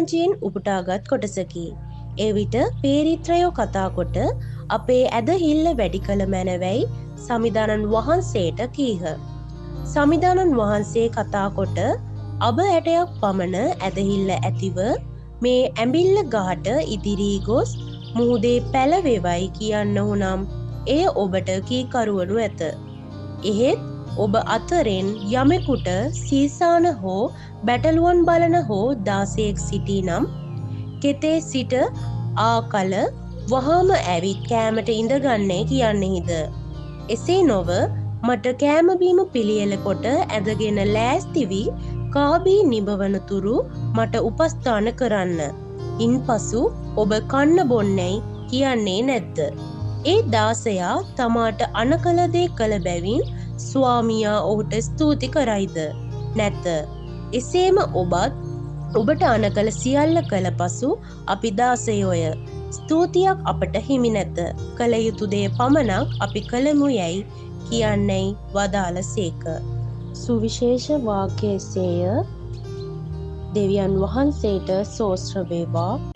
රෝමාංචයෙන් උපුටාගත් කොටසකි. එවිට පේරිත්‍රයෝ කතා කොට අපේ ඇදහිල්ල වැඩි කළ මැනවැයි සමිධානන් වහන්සේට කීහ. සමිධානන් වහන්සේ කතා කොට අබ ඇටයක් පමණ ඇදහිල්ල ඇතිව මේ ඇඹිල්ල ගහට ඉදිරී ගොස් මුහුදේ පැලවෙවයි කියන්න වුනම් එය ඔබට කීකරුවනු ඇත. එහෙත් ඔබ අතරෙන් යමෙකුට සීසාන හෝ බැටළුවන් බලන හෝ දාසයෙක් සිටී නම් කෙතේ සිට ආකල වහාම ඇවිත් කෑමට ඉඳගන්නේ කියන්නෙහිද. එසේ නොව මට කෑමබීම පිළියෙල කොට ඇදගෙන ලෑස්තිවී කාබී නිබවනතුරු මට උපස්ථාන කරන්න. ඉන් පසු ඔබ කන්න බොන්නැයි කියන්නේ නැද්ද. ඒ දාසයා තමාට අනකලදේ කළ බැවින් ස්වාමියා ඔහුට ස්තුති කරයිද නැත. එසේම ඔබට අනකල සියල්ල කළ පසු අපි දාසයෝය. ස්තුතියක් අපට හිමි නැත. කළ යුතු දේ පමණක් අපි කළමු යැයි කියන්නේයි වදාළ සේක. සුවිශේෂ වාක්‍ය එසේය. දෙවියන් වහන්සේට සෝස්ත්‍ර වේවා.